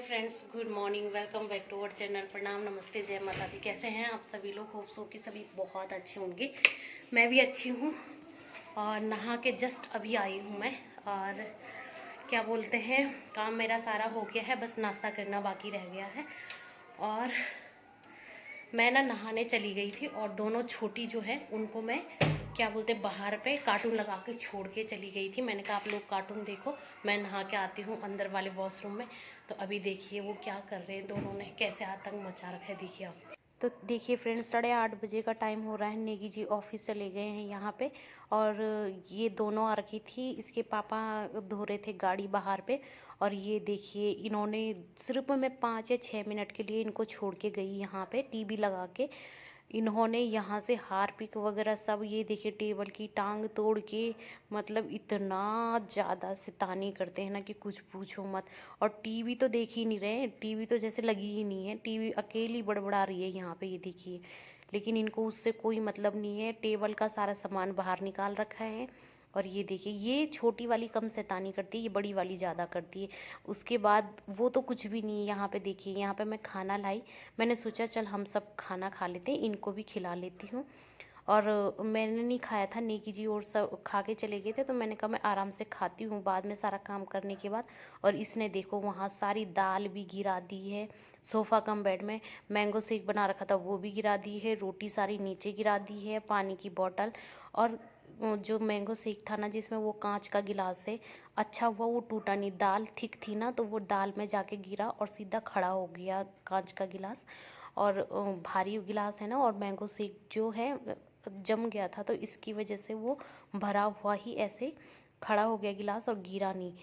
Friends, good morning. Welcome back to our channel. प्रणाम, नमस्ते, जय माता दी। कैसे हैं आप सभी लोग? होप सो कि सभी बहुत अच्छे होंगे। मैं भी अच्छी हूँ और नहा के जस्ट अभी आई हूँ मैं। और क्या बोलते हैं, काम मेरा सारा हो गया है, बस नाश्ता करना बाकी रह गया है। और मैं ना नहाने चली गई थी और दोनों छोटी जो है उनको मैं क्या बोलते बाहर पे कार्टून लगा के छोड़ के चली गई थी। मैंने कहा आप लोग कार्टून देखो, मैं नहा के आती हूँ अंदर वाले वॉशरूम में। तो अभी देखिए वो क्या कर रहे हैं, दोनों ने कैसे आतंक मचा रखा है, देखिए आप। तो देखिए फ्रेंड्स, 8:30 बजे का टाइम हो रहा है। नेगी जी ऑफिस चले गए हैं यहाँ पे। और ये दोनों आ रखी थी, इसके पापा धो रहे थे गाड़ी बाहर पे। और ये देखिए इन्होंने सिर्फ मैं 5 या 6 मिनट के लिए इनको छोड़ के गई यहाँ पे टीवी लगा के। इन्होंने यहाँ से हार्पिक वगैरह सब, ये देखिए टेबल की टांग तोड़ के, मतलब इतना ज़्यादा शैतानी करते हैं ना कि कुछ पूछो मत। और टीवी तो देख ही नहीं रहे, टीवी तो जैसे लगी ही नहीं है, टीवी अकेली बड़बड़ा रही है यहाँ पे, ये देखिए। लेकिन इनको उससे कोई मतलब नहीं है, टेबल का सारा सामान बाहर निकाल रखा है। और ये देखिए, ये छोटी वाली कम शैतानी करती है, ये बड़ी वाली ज़्यादा करती है। उसके बाद वो तो कुछ भी नहीं है। यहाँ पे देखिए, यहाँ पे मैं खाना लाई, मैंने सोचा चल हम सब खाना खा लेते हैं, इनको भी खिला लेती हूँ। और मैंने नहीं खाया था, नेकी जी और सब खा के चले गए थे, तो मैंने कहा मैं आराम से खाती हूँ बाद में सारा काम करने के बाद। और इसने देखो वहाँ सारी दाल भी गिरा दी है, सोफ़ा कम बेड में मैंगो शेक बना रखा था वो भी गिरा दी है, रोटी सारी नीचे गिरा दी है, पानी की बॉटल। और जो मैंगो शेक था ना जिसमें वो कांच का गिलास है, अच्छा हुआ वो टूटा नहीं, दाल थिक थी ना तो वो दाल में जाके गिरा और सीधा खड़ा हो गया कांच का गिलास। और भारी गिलास है ना, और मैंगो शेक जो है जम गया था, तो इसकी वजह से वो भरा हुआ ही ऐसे खड़ा हो गया गिलास और गिरा नहीं।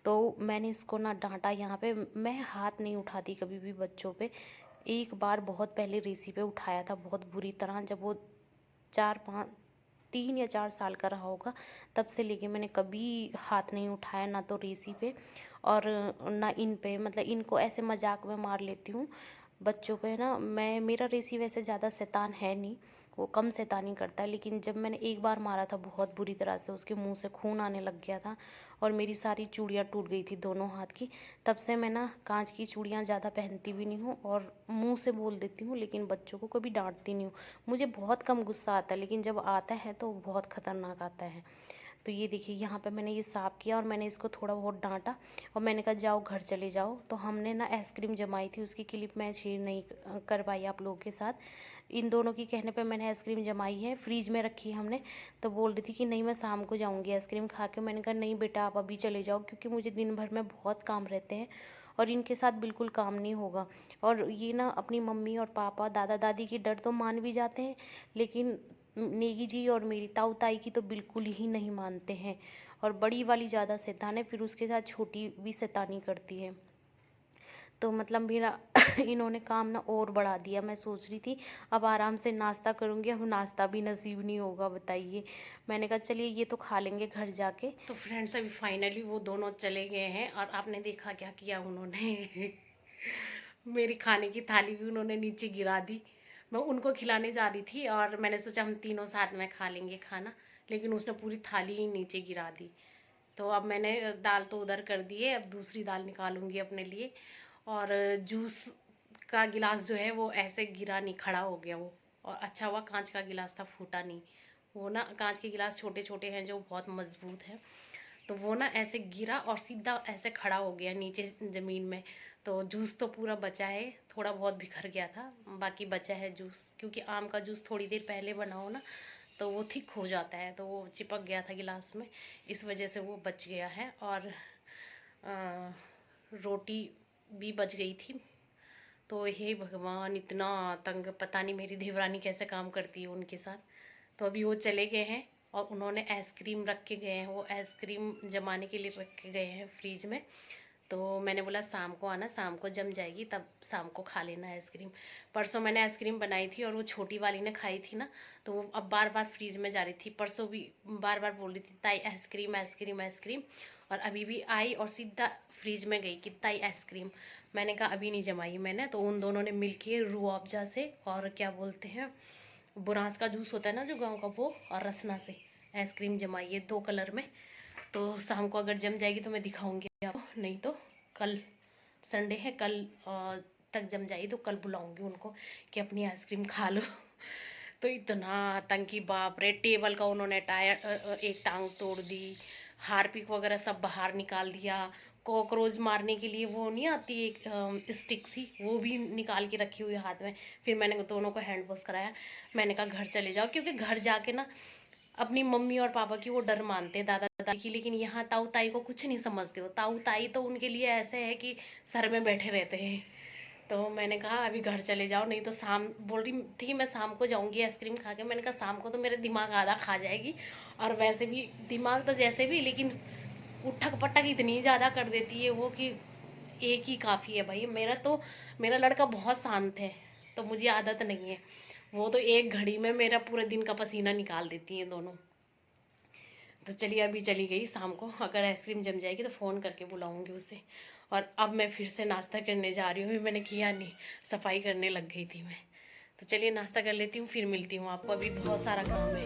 तो मैंने इसको ना डांटा। यहाँ पे मैं हाथ नहीं उठाती कभी भी बच्चों पे। एक बार बहुत पहले रेसी पे उठाया था बहुत बुरी तरह, जब वो 3 या 4 साल का रहा होगा। तब से लेके मैंने कभी हाथ नहीं उठाया, ना तो रेसी पे और ना इन पे। मतलब इनको ऐसे मजाक में मार लेती हूँ बच्चों पे ना मैं। मेरा रेसी वैसे ज़्यादा शैतान है नहीं, वो कम शैतानी करता है। लेकिन जब मैंने एक बार मारा था बहुत बुरी तरह से, उसके मुंह से खून आने लग गया था और मेरी सारी चूड़ियाँ टूट गई थी दोनों हाथ की। तब से मैं ना कांच की चूड़ियाँ ज़्यादा पहनती भी नहीं हूँ और मुंह से बोल देती हूँ, लेकिन बच्चों को कभी डांटती नहीं हूँ। मुझे बहुत कम गुस्सा आता है, लेकिन जब आता है तो बहुत ख़तरनाक आता है। तो ये देखिए, यहाँ पे मैंने ये साफ़ किया और मैंने इसको थोड़ा बहुत डांटा और मैंने कहा जाओ घर चले जाओ। तो हमने ना आइसक्रीम जमाई थी, उसकी क्लिप मैं शेयर नहीं कर पाई आप लोगों के साथ। इन दोनों की कहने पे मैंने आइसक्रीम जमाई है, फ्रीज में रखी है हमने। तो बोल रही थी कि नहीं मैं शाम को जाऊँगी आइसक्रीम खा के। मैंने कहा नहीं बेटा, आप अभी चले जाओ, क्योंकि मुझे दिन भर में बहुत काम रहते हैं और इनके साथ बिल्कुल काम नहीं होगा। और ये ना अपनी मम्मी और पापा दादा दादी की डर तो मान भी जाते हैं, लेकिन नेगी जी और मेरी ताऊ ताई की तो बिल्कुल ही नहीं मानते हैं। और बड़ी वाली ज़्यादा शैतान है, फिर उसके साथ छोटी भी शैतानी करती है। तो मतलब मेरा इन्होंने काम ना और बढ़ा दिया। मैं सोच रही थी अब आराम से नाश्ता करूँगी, अब नाश्ता भी नसीब नहीं होगा, बताइए। मैंने कहा चलिए ये तो खा लेंगे घर जाके। तो फ्रेंड्स, अभी फाइनली वो दोनों चले गए हैं और आपने देखा क्या किया उन्होंने। मेरी खाने की थाली भी उन्होंने नीचे गिरा दी। मैं उनको खिलाने जा रही थी और मैंने सोचा हम तीनों साथ में खा लेंगे खाना, लेकिन उसने पूरी थाली ही नीचे गिरा दी। तो अब मैंने दाल तो उधर कर दी है, अब दूसरी दाल निकालूंगी अपने लिए। और जूस का गिलास जो है वो ऐसे गिरा नहीं, खड़ा हो गया वो। और अच्छा हुआ कांच का गिलास था, फूटा नहीं। वो ना कांच के गिलास छोटे छोटे हैं जो बहुत मजबूत है, तो वो ना ऐसे गिरा और सीधा ऐसे खड़ा हो गया नीचे ज़मीन में। तो जूस तो पूरा बचा है, थोड़ा बहुत बिखर गया था, बाकी बचा है जूस। क्योंकि आम का जूस थोड़ी देर पहले बनाओ ना तो वो थिक हो जाता है, तो वो चिपक गया था गिलास में, इस वजह से वो बच गया है। और रोटी भी बच गई थी। तो हे भगवान, इतना तंग, पता नहीं मेरी देवरानी कैसे काम करती है उनके साथ। तो अभी वो चले गए हैं और उन्होंने आइसक्रीम रख के गए हैं, वो आइसक्रीम जमाने के लिए रख के गए हैं फ्रीज में। तो मैंने बोला शाम को आना, शाम को जम जाएगी तब शाम को खा लेना आइसक्रीम। परसों मैंने आइसक्रीम बनाई थी और वो छोटी वाली ने खाई थी ना, तो वो अब बार बार फ्रीज में जा रही थी। परसों भी बार बार बोल रही थी ताई आइसक्रीम आइसक्रीम आइसक्रीम। और अभी भी आई और सीधा फ्रीज में गई कि ताई आइसक्रीम। मैंने कहा अभी नहीं जमाई मैंने। तो उन दोनों ने मिल के रूह अफ़ज़ा से और क्या बोलते हैं, बुरांस का जूस होता है ना जो गाँव का, वो और रसना से आइसक्रीम जमाई है 2 कलर में। तो शाम को अगर जम जाएगी तो मैं दिखाऊंगी आपको, नहीं तो कल संडे है, कल तक जम जाएगी तो कल बुलाऊंगी उनको कि अपनी आइसक्रीम खा लो। तो इतना आतंकी, बाप रे, टेबल का उन्होंने टायर एक टांग तोड़ दी, हारपिक वगैरह सब बाहर निकाल दिया, कॉकरोच मारने के लिए वो नहीं आती एक स्टिक सी, वो भी निकाल के रखी हुई हाथ में। फिर मैंने दोनों को हैंड वॉश कराया। मैंने कहा घर चले जाओ, क्योंकि घर जाके ना अपनी मम्मी और पापा की वो डर मानते हैं, दादा दादी की, लेकिन यहाँ ताऊ ताई को कुछ नहीं समझते हो। ताऊ ताई तो उनके लिए ऐसे है कि सर में बैठे रहते हैं। तो मैंने कहा अभी घर चले जाओ, नहीं तो शाम, बोल रही थी मैं शाम को जाऊंगी आइसक्रीम खा के। मैंने कहा शाम को तो मेरे दिमाग आधा खा जाएगी, और वैसे भी दिमाग तो जैसे भी, लेकिन उठक पटक इतनी ज़्यादा कर देती है वो कि एक ही काफ़ी है भाई। मेरा लड़का बहुत शांत है, तो मुझे आदत नहीं है। वो तो एक घड़ी में मेरा पूरे दिन का पसीना निकाल देती हैं दोनों। तो चलिए, अभी चली गई, शाम को अगर आइसक्रीम जम जाएगी तो फ़ोन करके बुलाऊंगी उसे। और अब मैं फिर से नाश्ता करने जा रही हूँ, मैंने किया नहीं, सफाई करने लग गई थी मैं। तो चलिए नाश्ता कर लेती हूँ, फिर मिलती हूँ आपको, अभी बहुत सारा काम है।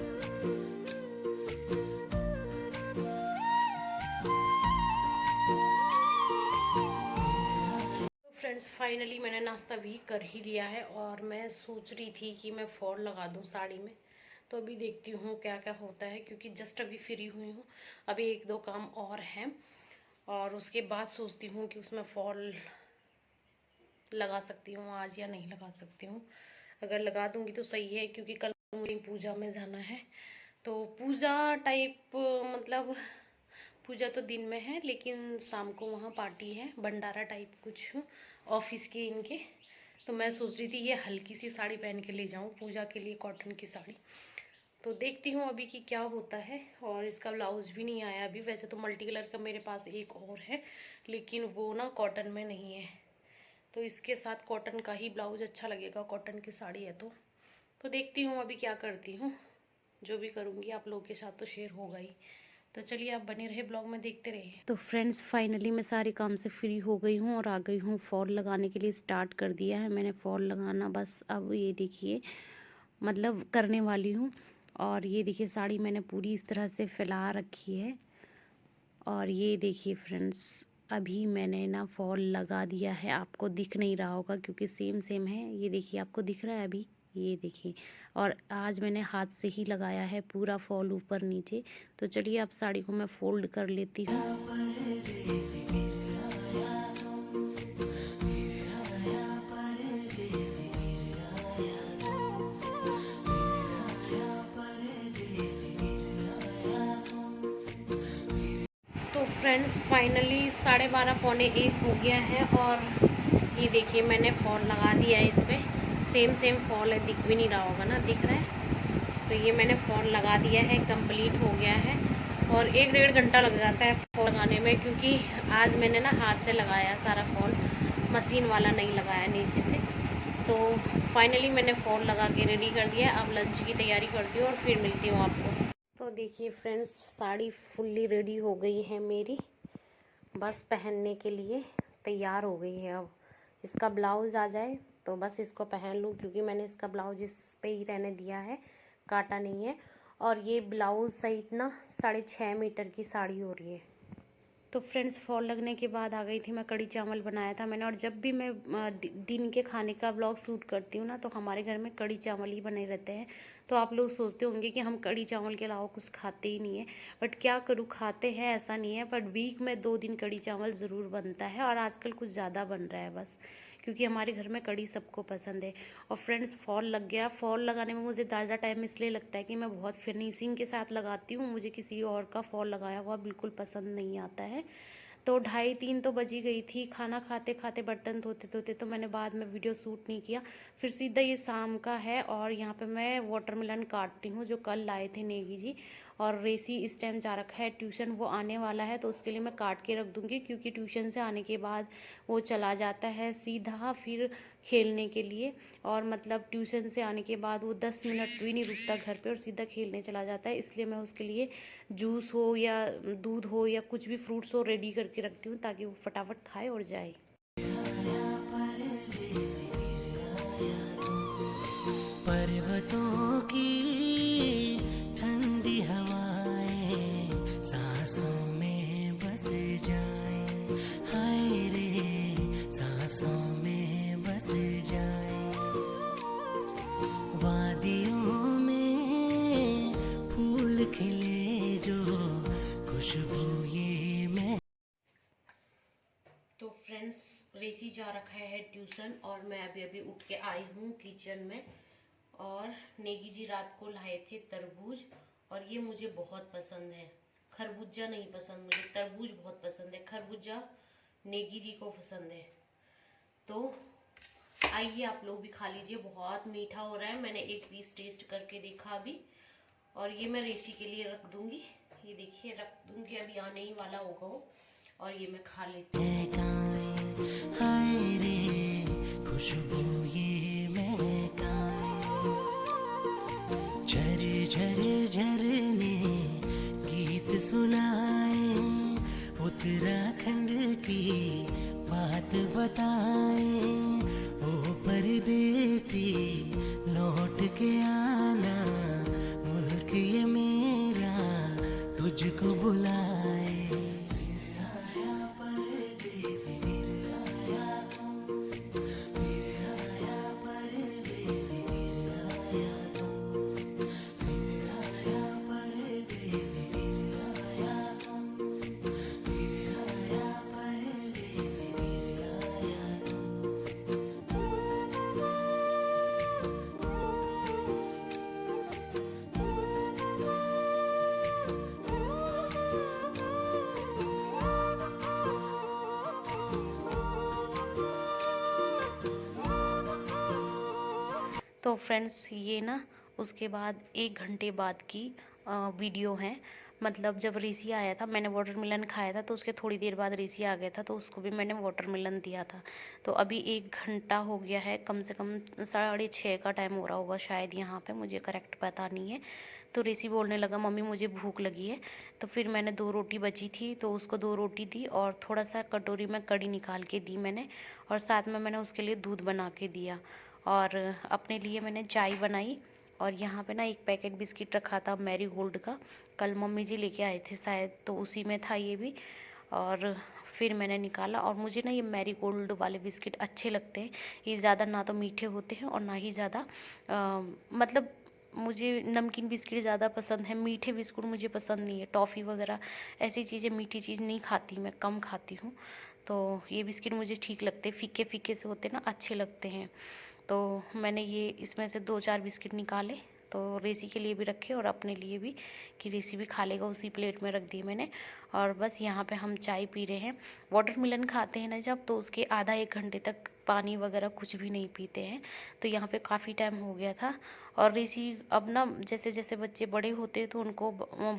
तो फ्रेंड्स, फाइनली मैंने नाश्ता भी कर ही लिया है, और मैं सोच रही थी कि मैं फॉल लगा दूँ साड़ी में। तो अभी देखती हूँ क्या क्या होता है, क्योंकि जस्ट अभी फ्री हुई हूँ। अभी एक दो काम और हैं, और उसके बाद सोचती हूँ कि उसमें फॉल लगा सकती हूँ आज या नहीं लगा सकती हूँ। अगर लगा दूँगी तो सही है, क्योंकि कल मुझे पूजा में जाना है। तो पूजा टाइप, मतलब पूजा तो दिन में है, लेकिन शाम को वहाँ पार्टी है, भंडारा टाइप कुछ ऑफिस के इनके। तो मैं सोच रही थी ये हल्की सी साड़ी पहन के ले जाऊँ पूजा के लिए, कॉटन की साड़ी। तो देखती हूँ अभी कि क्या होता है। और इसका ब्लाउज़ भी नहीं आया अभी। वैसे तो मल्टी कलर का मेरे पास एक और है, लेकिन वो ना कॉटन में नहीं है, तो इसके साथ कॉटन का ही ब्लाउज अच्छा लगेगा, कॉटन की साड़ी है तो देखती हूँ अभी क्या करती हूँ। जो भी करूँगी आप लोगों के साथ तो शेयर होगा ही। तो चलिए आप बने रहे ब्लॉग में, देखते रहिए। तो फ्रेंड्स, फाइनली मैं सारे काम से फ्री हो गई हूँ और आ गई हूँ। फॉल लगाने के लिए स्टार्ट कर दिया है मैंने फॉल लगाना, बस अब ये देखिए मतलब करने वाली हूँ। और ये देखिए साड़ी मैंने पूरी इस तरह से फैला रखी है। और ये देखिए फ्रेंड्स, अभी मैंने ना फॉल लगा दिया है। आपको दिख नहीं रहा होगा क्योंकि सेम सेम है। ये देखिए आपको दिख रहा है अभी, ये देखिए। और आज मैंने हाथ से ही लगाया है पूरा फॉल ऊपर नीचे। तो चलिए अब साड़ी को मैं फोल्ड कर लेती हूँ। तो फ्रेंड्स, फाइनली 12:30 पौने 1 हो गया है, और ये देखिए मैंने फॉल लगा दिया है। इसमें सेम सेम फॉल है, दिख भी नहीं रहा होगा ना, दिख रहा है। तो ये मैंने फॉल लगा दिया है, कंप्लीट हो गया है। और 1-1.5 घंटा लग जाता है फॉल लगाने में, क्योंकि आज मैंने ना हाथ से लगाया सारा फॉल, मशीन वाला नहीं लगाया नीचे से। तो फाइनली मैंने फॉल लगा के रेडी कर दिया। अब लंच की तैयारी करती हूँ और फिर मिलती हूँ आपको। तो देखिए फ्रेंड्स, साड़ी फुल्ली रेडी हो गई है मेरी, बस पहनने के लिए तैयार हो गई है। अब इसका ब्लाउज़ आ जाए तो बस इसको पहन लूँ, क्योंकि मैंने इसका ब्लाउज इस पे ही रहने दिया है, काटा नहीं है। और ये ब्लाउज़ सहित ना 6.5 मीटर की साड़ी हो रही है। तो फ्रेंड्स, फॉल लगने के बाद आ गई थी मैं, कड़ी चावल बनाया था मैंने। और जब भी मैं दिन के खाने का व्लॉग शूट करती हूँ ना, तो हमारे घर में कड़ी चावल ही बने रहते हैं। तो आप लोग सोचते होंगे कि हम कड़ी चावल के अलावा कुछ खाते ही नहीं है, बट क्या करूँ, खाते हैं ऐसा नहीं है, बट वीक में 2 दिन कड़ी चावल ज़रूर बनता है। और आजकल कुछ ज़्यादा बन रहा है बस, क्योंकि हमारे घर में कड़ी सबको पसंद है। और फ्रेंड्स, फॉल लग गया। फॉल लगाने में मुझे ज़्यादा टाइम इसलिए लगता है कि मैं बहुत फिनिशिंग के साथ लगाती हूँ, मुझे किसी और का फॉल लगाया हुआ बिल्कुल पसंद नहीं आता है। तो 2:30-3 तो बजी गई थी, खाना खाते खाते, बर्तन धोते धोते। तो मैंने बाद में वीडियो शूट नहीं किया। फिर सीधा ये शाम का है, और यहाँ पे मैं वाटरमेलन काटती हूँ जो कल लाए थे नेगी जी। और रेसी इस टाइम जा रखा है ट्यूशन, वो आने वाला है, तो उसके लिए मैं काट के रख दूँगी, क्योंकि ट्यूशन से आने के बाद वो चला जाता है सीधा फिर खेलने के लिए। और मतलब ट्यूशन से आने के बाद वो 10 मिनट भी नहीं रुकता घर पे और सीधा खेलने चला जाता है। इसलिए मैं उसके लिए जूस हो या दूध हो या कुछ भी फ्रूट्स हो रेडी करके रखती हूँ, ताकि वो फटाफट खाए और जाए। पर्वतों की ठंडी हवाएं सांसों में बस जाएं, हाय रे सांसों में बस जाए, वादियों में फूल खिले जो खुशबू ये मैं। तो फ्रेंड्स, रेसी जा रखा है ट्यूशन और मैं अभी अभी उठ के आई हूँ किचन में। और नेगी जी रात को लाए थे तरबूज, और ये मुझे बहुत पसंद है। खरबूजा नहीं पसंद मुझे, तरबूज बहुत पसंद है। खरबूजा नेगी जी को पसंद है। तो आइए आप लोग भी खा लीजिए, बहुत मीठा हो रहा है। मैंने एक पीस टेस्ट करके देखा अभी, और ये मैं रेसी के लिए रख दूंगी। ये देखिए रख दूंगी, अभी आने ही वाला होगा वो। और ये मैं खा लेती हूँ। हाय रे खुशबू ये महकाए, झर झर झरने गीत सुनाए, उत्तराखंड की बात बताए। ओ परदेसी लौट के आना, मुल्क ये मेरा तुझको बुलाए। तो फ्रेंड्स, ये ना उसके बाद 1 घंटे बाद की वीडियो है। मतलब जब रेसी आया था, मैंने वाटरमेलन खाया था, तो उसके थोड़ी देर बाद रेसी आ गया था, तो उसको भी मैंने वाटरमेलन दिया था। तो अभी 1 घंटा हो गया है, कम से कम 6:30 का टाइम हो रहा होगा शायद यहाँ पे, मुझे करेक्ट पता नहीं है। तो रेसी बोलने लगा मम्मी मुझे भूख लगी है। तो फिर मैंने 2 रोटी बची थी, तो उसको 2 रोटी दी और थोड़ा सा कटोरी में कड़ी निकाल के दी मैंने, और साथ में मैंने उसके लिए दूध बना के दिया। और अपने लिए मैंने चाय बनाई। और यहाँ पे ना एक पैकेट बिस्किट रखा था मैरी गोल्ड का, कल मम्मी जी लेके आए थे शायद, तो उसी में था ये भी। और फिर मैंने निकाला, और मुझे ना ये मैरी गोल्ड वाले बिस्किट अच्छे लगते हैं। ये ज़्यादा ना तो मीठे होते हैं और ना ही ज़्यादा मतलब मुझे नमकीन बिस्किट ज़्यादा पसंद है, मीठे बिस्कुट मुझे पसंद नहीं है। टॉफ़ी वगैरह ऐसी चीज़ें, मीठी चीज़ नहीं खाती, मैं कम खाती हूँ। तो ये बिस्किट मुझे ठीक लगते, फीके फीके से होते ना, अच्छे लगते हैं। तो मैंने ये इसमें से 2-4 बिस्किट निकाले, तो रेसी के लिए भी रखे और अपने लिए भी, कि रेसी भी खा लेगा, उसी प्लेट में रख दिए मैंने। और बस यहाँ पे हम चाय पी रहे हैं। वाटरमेलन खाते हैं ना जब, तो उसके आधा 1 घंटे तक पानी वगैरह कुछ भी नहीं पीते हैं। तो यहाँ पे काफ़ी टाइम हो गया था। और रेसी अब ना जैसे जैसे बच्चे बड़े होते हैं तो उनको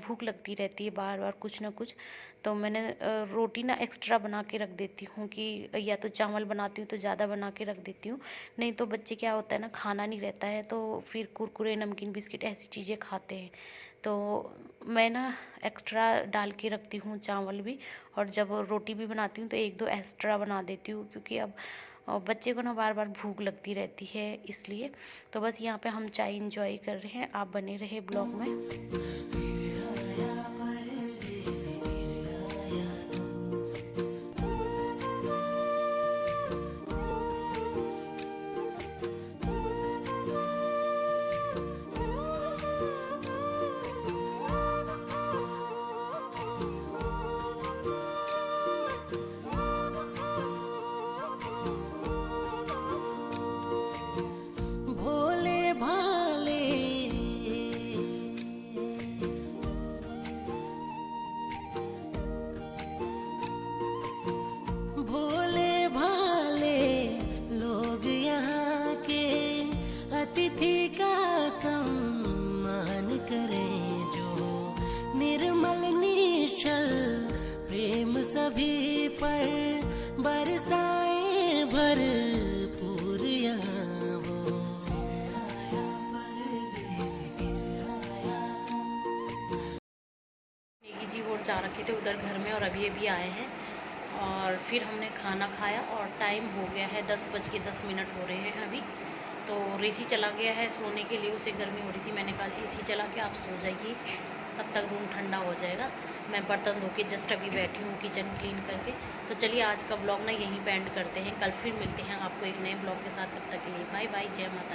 भूख लगती रहती है बार बार कुछ ना कुछ। तो मैंने रोटी ना एक्स्ट्रा बना के रख देती हूँ, कि या तो चावल बनाती हूँ तो ज़्यादा बना के रख देती हूँ, नहीं तो बच्चे क्या होता है ना, खाना नहीं रहता है तो फिर कुरकुरे नमकीन बिस्किट ऐसी चीज़ें खाते हैं। तो मैं ना एक्स्ट्रा डाल के रखती हूँ चावल भी, और जब रोटी भी बनाती हूँ तो 1-2 एक्स्ट्रा बना देती हूँ, क्योंकि अब बच्चे को ना बार बार भूख लगती रहती है इसलिए। तो बस यहाँ पे हम चाय इंजॉय कर रहे हैं, आप बने रहे ब्लॉग में। भोले भाले भोले भाले लोग यहाँ के अतिथि का सम्मान करें, जो निर्मल निश्चल प्रेम सभी पर बरसाए भरपूर यहाँ वो। नेगी जी वो जा रखे थे उधर घर में, और अभी अभी आए हैं। और फिर हमने खाना खाया, और टाइम हो गया है 10:10 हो रहे हैं अभी। तो रेसी चला गया है सोने के लिए, उसे गर्मी हो रही थी, मैंने कहा एसी चला के आप सो जाइए, तब तक रूम ठंडा हो जाएगा। मैं बर्तन धो के जस्ट अभी बैठी हूँ किचन क्लीन करके। तो चलिए आज का ब्लॉग ना यहीं पे एंड करते हैं, कल फिर मिलते हैं आपको एक नए ब्लॉग के साथ। तब तक के लिए बाय बाय, जय माता दी।